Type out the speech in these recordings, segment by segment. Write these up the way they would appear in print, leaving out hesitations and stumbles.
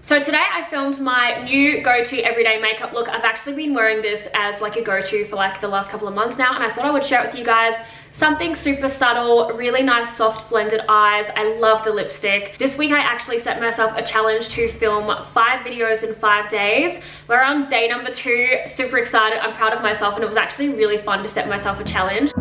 So today I filmed my new go-to everyday makeup look. I've actually been wearing this as like a go-to for like the last couple of months now, and I thought I would share it with you guys. Something super subtle, really nice soft blended eyes. I love the lipstick. This week I actually set myself a challenge to film 5 videos in 5 days. We're on day number 2, super excited. I'm proud of myself, and it was actually really fun to set myself a challenge.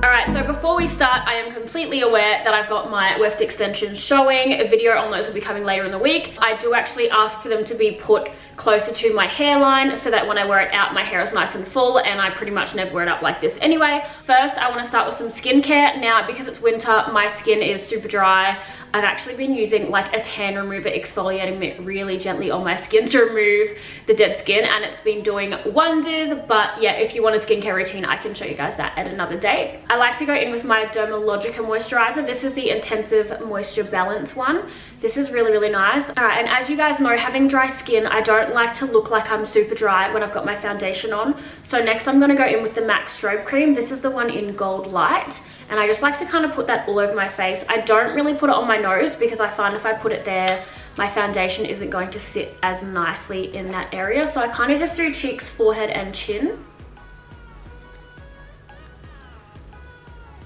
Alright, so before we start, I am completely aware that I've got my weft extensions showing. A video on those will be coming later in the week. I do actually ask for them to be put closer to my hairline so that when I wear it out, my hair is nice and full, and I pretty much never wear it up like this anyway. First, I want to start with some skincare. Now, because it's winter, my skin is super dry. I've actually been using like a tan remover exfoliating mitt really gently on my skin to remove the dead skin, and it's been doing wonders. But yeah, if you want a skincare routine, I can show you guys that at another date. I like to go in with my Dermalogica moisturizer. This is the Intensive Moisture Balance one. This is really, really nice. All right, and as you guys know, having dry skin, I don't like to look like I'm super dry when I've got my foundation on. So next I'm gonna go in with the MAC Strobe cream. This is the one in Goldlite. And I just like to kind of put that all over my face. I don't really put it on my nose because I find if I put it there, my foundation isn't going to sit as nicely in that area. So I kind of just do cheeks, forehead, and chin.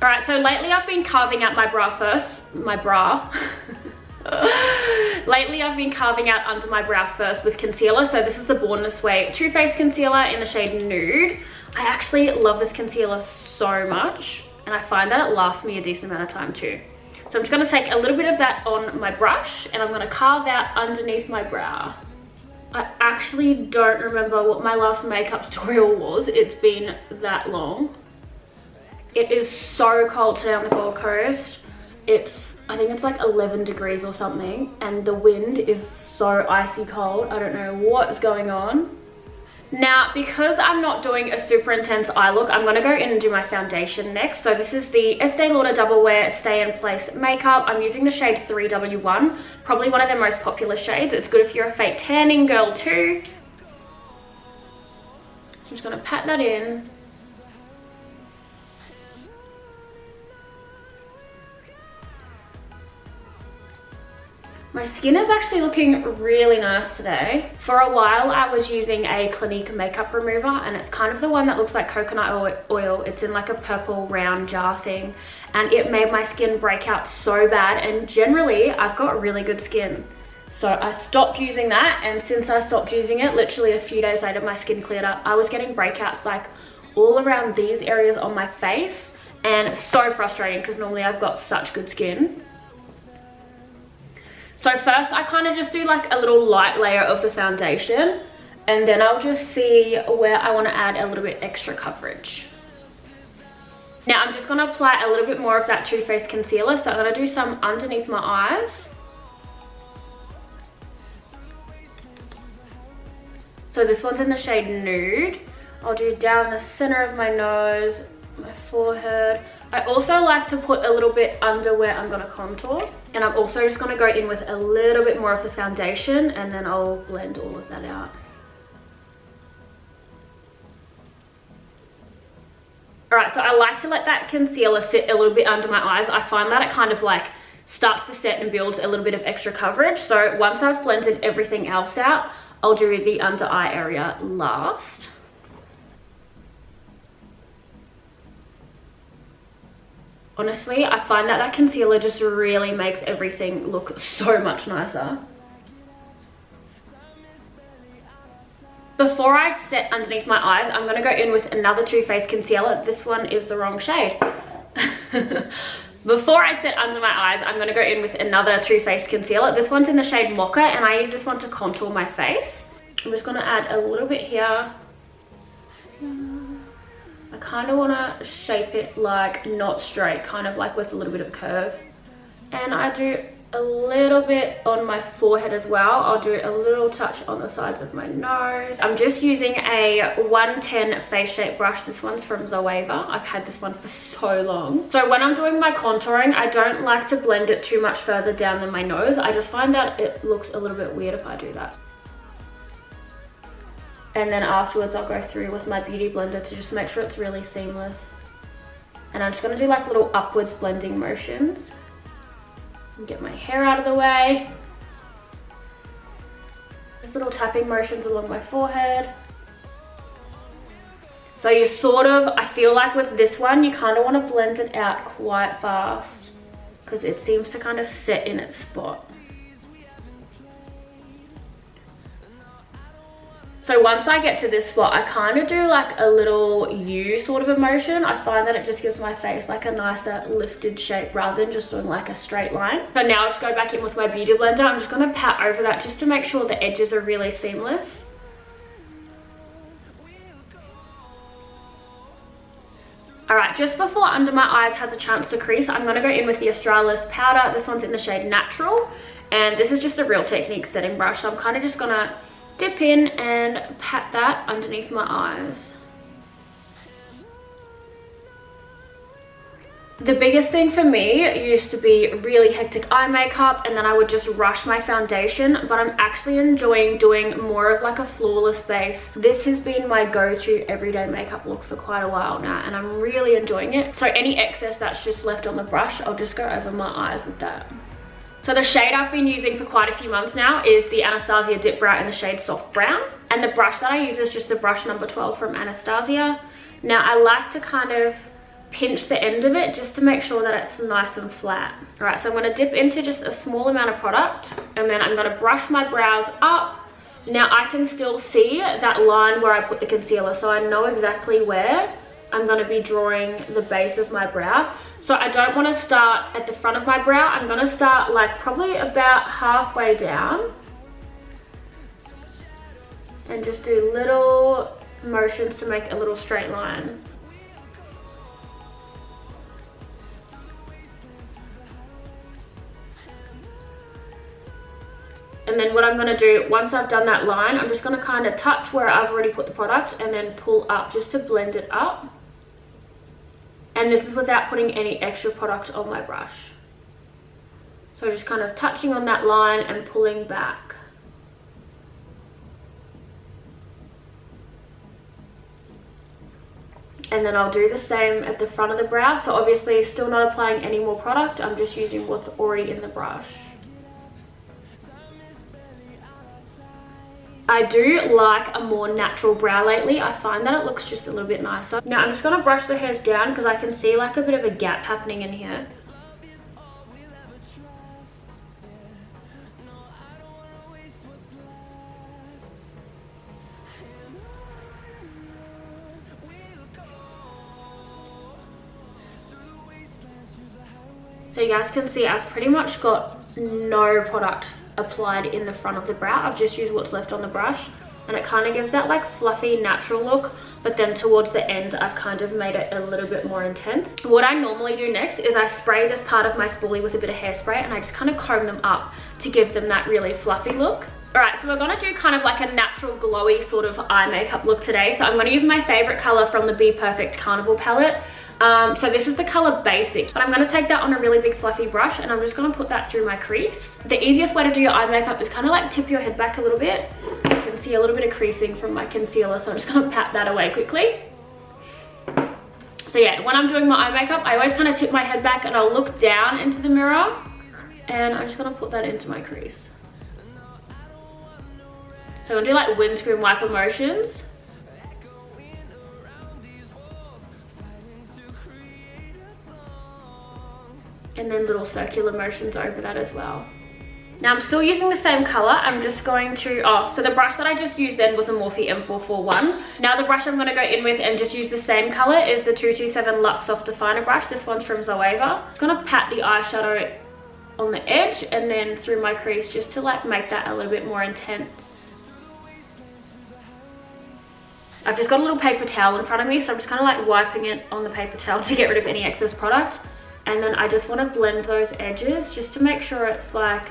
All right, so lately I've been carving out my bra first. Lately I've been carving out under my brow first with concealer. So this is the Born This Way Too Faced concealer in the shade Nude. I actually love this concealer so much, and I find that it lasts me a decent amount of time too. So I'm just going to take a little bit of that on my brush, and I'm going to carve out underneath my brow. I actually don't remember what my last makeup tutorial was. It's been that long. It is so cold today on the Gold Coast. I think it's like 11 degrees or something, and the wind is so icy cold. I don't know what is going on. Now, because I'm not doing a super intense eye look, I'm going to go in and do my foundation next. So this is the Estee Lauder Double Wear Stay in Place Makeup. I'm using the shade 3W1, probably one of their most popular shades. It's good if you're a fake tanning girl too. I'm just going to pat that in. My skin is actually looking really nice today. For a while I was using a Clinique makeup remover, and it's kind of the one that looks like coconut oil. It's in like a purple round jar thing, and it made my skin break out so bad, and generally I've got really good skin. So I stopped using that, and since I stopped using it, literally a few days later my skin cleared up. I was getting breakouts like all around these areas on my face, and it's so frustrating because normally I've got such good skin. So first I kind of just do like a little light layer of the foundation, and then I'll just see where I want to add a little bit extra coverage. Now I'm just going to apply a little bit more of that Too Faced concealer. So I'm going to do some underneath my eyes. So this one's in the shade Nude. I'll do down the center of my nose, my forehead. I also like to put a little bit under where I'm going to contour, and I'm also just going to go in with a little bit more of the foundation, and then I'll blend all of that out. Alright, so I like to let that concealer sit a little bit under my eyes. I find that it kind of like starts to set and builds a little bit of extra coverage. So once I've blended everything else out, I'll do the under eye area last. Honestly, I find that that concealer just really makes everything look so much nicer. Before I set underneath my eyes, I'm going to go in with another Too Faced concealer. This one is the wrong shade. Before I set under my eyes, I'm going to go in with another Too Faced concealer. This one's in the shade Mocha, and I use this one to contour my face. I'm just going to add a little bit here. I kind of want to shape it like not straight, kind of like with a little bit of curve. And I do a little bit on my forehead as well. I'll do a little touch on the sides of my nose. I'm just using a 110 face shape brush. This one's from Zoeva. I've had this one for so long. So when I'm doing my contouring, I don't like to blend it too much further down than my nose. I just find that it looks a little bit weird if I do that. And then afterwards I'll go through with my beauty blender to just make sure it's really seamless. And I'm just going to do like little upwards blending motions. Get my hair out of the way. Just little tapping motions along my forehead. So you sort of, I feel like with this one, you kind of want to blend it out quite fast because it seems to kind of set in its spot. So once I get to this spot, I kind of do like a little U sort of a motion. I find that it just gives my face like a nicer lifted shape rather than just doing like a straight line. So now I'll just go back in with my beauty blender. I'm just going to pat over that just to make sure the edges are really seamless. Alright, just before under my eyes has a chance to crease, I'm going to go in with the Australis powder. This one's in the shade Natural, and this is just a Real Techniques setting brush. So I'm kind of just going to dip in and pat that underneath my eyes. The biggest thing for me used to be really hectic eye makeup, and then I would just rush my foundation, but I'm actually enjoying doing more of like a flawless base. This has been my go-to everyday makeup look for quite a while now, and I'm really enjoying it. So any excess that's just left on the brush, I'll just go over my eyes with that. So the shade I've been using for quite a few months now is the Anastasia Dip Brow in the shade Soft Brown. And the brush that I use is just the brush number 12 from Anastasia. Now I like to kind of pinch the end of it just to make sure that it's nice and flat. All right, so I'm going to dip into just a small amount of product, and then I'm going to brush my brows up. Now I can still see that line where I put the concealer, so I know exactly where I'm going to be drawing the base of my brow. So I don't want to start at the front of my brow. I'm going to start like probably about halfway down and just do little motions to make a little straight line. And then what I'm going to do, once I've done that line, I'm just going to kind of touch where I've already put the product and then pull up just to blend it up. And this is without putting any extra product on my brush. So just kind of touching on that line and pulling back. And then I'll do the same at the front of the brow. So obviously still not applying any more product. I'm just using what's already in the brush. I do like a more natural brow lately. I find that it looks just a little bit nicer. Now I'm just going to brush the hairs down because I can see like a bit of a gap happening in here. So you guys can see I've pretty much got no product applied in the front of the brow. I've just used what's left on the brush, and it kind of gives that like fluffy natural look, but then towards the end I've kind of made it a little bit more intense. What I normally do next is I spray this part of my spoolie with a bit of hairspray, and I just kind of comb them up to give them that really fluffy look. Alright, so we're going to do kind of like a natural glowy sort of eye makeup look today. So I'm going to use my favorite color from the Be Perfect Carnival palette. So this is the color Basic, but I'm going to take that on a really big fluffy brush, and I'm just going to put that through my crease. The easiest way to do your eye makeup is kind of like tip your head back a little bit. You can see a little bit of creasing from my concealer, so I'm just going to pat that away quickly. So yeah, when I'm doing my eye makeup, I always kind of tip my head back and I'll look down into the mirror, and I'm just going to put that into my crease. So I'm going to do like windscreen wiper motions. And then little circular motions over that as well. Now I'm still using the same color. I'm just going to, so the brush that I just used then was a Morphe M441. Now the brush I'm going to go in with and just use the same color is the 227 Luxe Soft Definer brush. This one's from Zoeva. I'm just going to pat the eyeshadow on the edge and then through my crease just to like make that a little bit more intense. I've just got a little paper towel in front of me, so I'm just kind of like wiping it on the paper towel to get rid of any excess product. And then I just want to blend those edges just to make sure it's like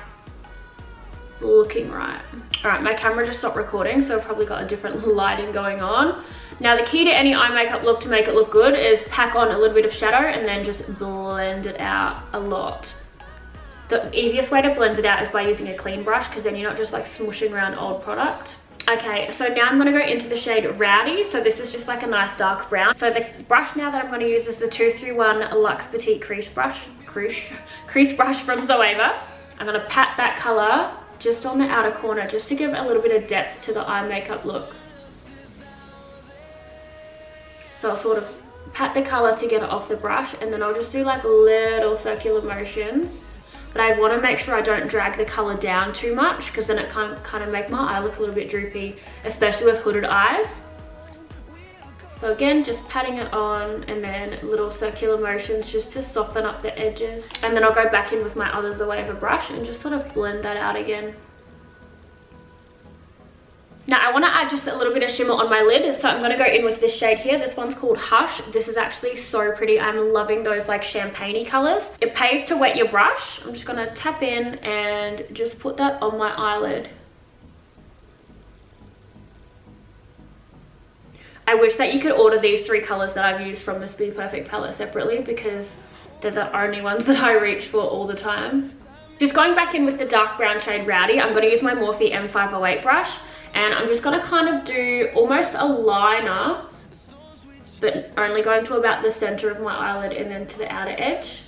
looking right. All right, my camera just stopped recording, so I've probably got a different lighting going on. Now the key to any eye makeup look to make it look good is pack on a little bit of shadow and then just blend it out a lot. The easiest way to blend it out is by using a clean brush, because then you're not just like smooshing around old product. Okay, so now I'm going to go into the shade Rowdy. So this is just like a nice dark brown. So the brush now that I'm going to use is the 231 Luxe Petite Crease Brush from Zoeva. I'm going to pat that colour just on the outer corner, just to give a little bit of depth to the eye makeup look. So I'll sort of pat the colour to get it off the brush, and then I'll just do like little circular motions. But I want to make sure I don't drag the colour down too much, because then it can kind of make my eye look a little bit droopy, especially with hooded eyes. So again, just patting it on, and then little circular motions just to soften up the edges. And then I'll go back in with my other Zoeva brush and just sort of blend that out again. Now I want to add just a little bit of shimmer on my lid, so I'm going to go in with this shade here. This one's called Hush. This is actually so pretty. I'm loving those like champagne-y colours. It pays to wet your brush. I'm just going to tap in and just put that on my eyelid. I wish that you could order these 3 colours that I've used from this Be Perfect palette separately, because they're the only ones that I reach for all the time. Just going back in with the dark brown shade Rowdy, I'm going to use my Morphe M508 brush, and I'm just going to kind of do almost a liner, but only going to about the centre of my eyelid and then to the outer edge.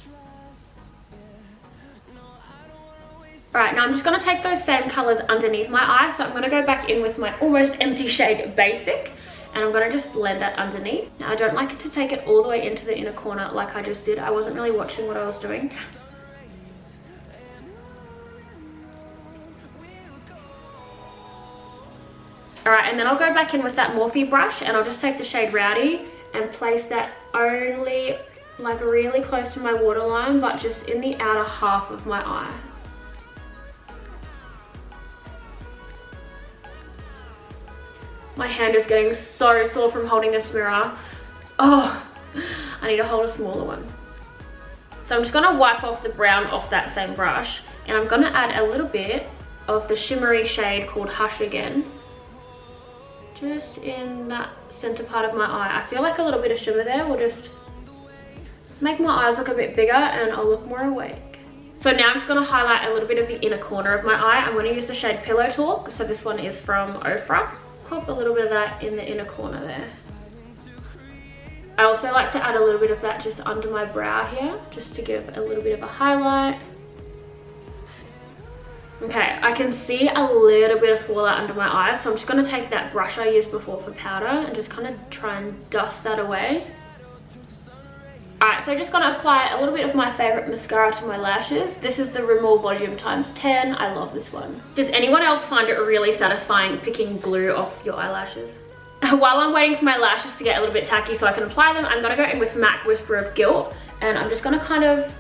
Alright, now I'm just going to take those same colours underneath my eye, so I'm going to go back in with my almost empty shade Basic, and I'm going to just blend that underneath. Now I don't like it to take it all the way into the inner corner like I just did. I wasn't really watching what I was doing. Alright, and then I'll go back in with that Morphe brush, and I'll just take the shade Rowdy and place that only like really close to my waterline, but just in the outer half of my eye. My hand is getting so sore from holding this mirror. Oh, I need to hold a smaller one. So I'm just going to wipe off the brown off that same brush, and I'm going to add a little bit of the shimmery shade called Hush again. Just in that center part of my eye. I feel like a little bit of shimmer there will just make my eyes look a bit bigger and I'll look more awake. So now I'm just going to highlight a little bit of the inner corner of my eye. I'm going to use the shade Pillow Talk. So this one is from Ofra. Pop a little bit of that in the inner corner there. I also like to add a little bit of that just under my brow here, just to give a little bit of a highlight. Okay, I can see a little bit of fallout under my eyes, so I'm just going to take that brush I used before for powder and just kind of try and dust that away. Alright, so just going to apply a little bit of my favourite mascara to my lashes. This is the Rimmel Volume Times 10. I love this one. Does anyone else find it really satisfying picking glue off your eyelashes? While I'm waiting for my lashes to get a little bit tacky so I can apply them, I'm going to go in with MAC Whisper of Guilt, and I'm just going to kind of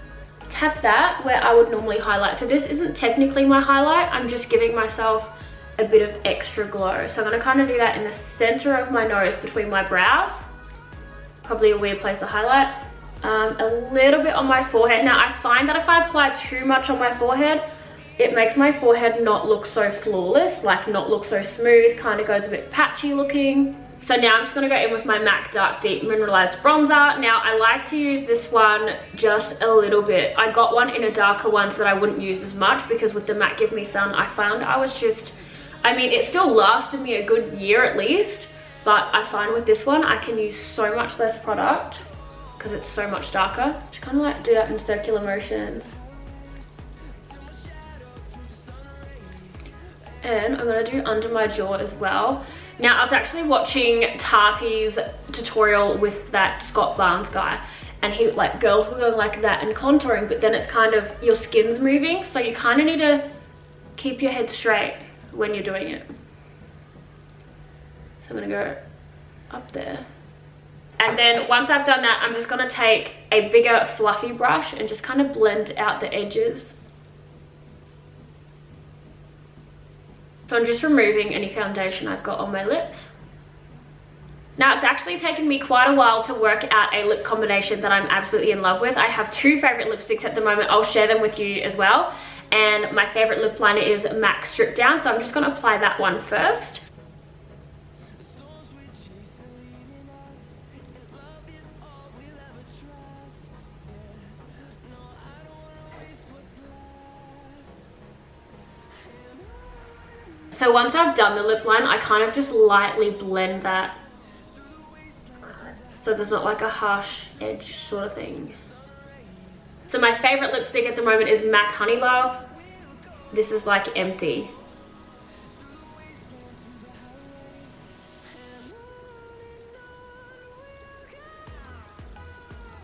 tap that where I would normally highlight. So this isn't technically my highlight, I'm just giving myself a bit of extra glow. So I'm going to kind of do that in the center of my nose between my brows. Probably a weird place to highlight. A little bit on my forehead. Now I find that if I apply too much on my forehead, it makes my forehead not look so flawless, like not look so smooth, kind of goes a bit patchy looking. So now I'm just going to go in with my MAC Dark Deep Mineralized Bronzer. Now I like to use this one just a little bit. I got one in a darker one so that I wouldn't use as much, because with the MAC Give Me Sun I found I was just, I mean it still lasted me a good year at least, but I find with this one I can use so much less product because it's so much darker. Just kind of like do that in circular motions. And I'm going to do under my jaw as well. Now I was actually watching Tati's tutorial with that Scott Barnes guy, and he, like, girls were going like that and contouring, but then it's kind of, your skin's moving, so you kind of need to keep your head straight when you're doing it. So I'm going to go up there. And then once I've done that, I'm just going to take a bigger fluffy brush and just kind of blend out the edges. So I'm just removing any foundation I've got on my lips. Now it's actually taken me quite a while to work out a lip combination that I'm absolutely in love with. I have 2 favorite lipsticks at the moment. I'll share them with you as well. And my favorite lip liner is MAC Stripdown, so I'm just going to apply that one first. So once I've done the lip line, I kind of just lightly blend that so there's not like a harsh edge sort of thing. So my favorite lipstick at the moment is MAC Honeylove. this is like empty.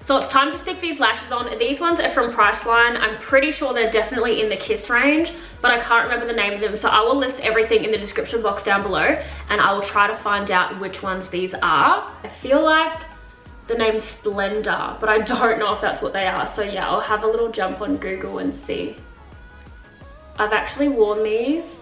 So it's time to stick these lashes on. These ones are from Priceline. I'm pretty sure they're definitely in the Kiss range, but I can't remember the name of them. So I will list everything in the description box down below, and I will try to find out which ones these are. I feel like the name's Splendor, but I don't know if that's what they are. So yeah, I'll have a little jump on Google and see. I've actually worn these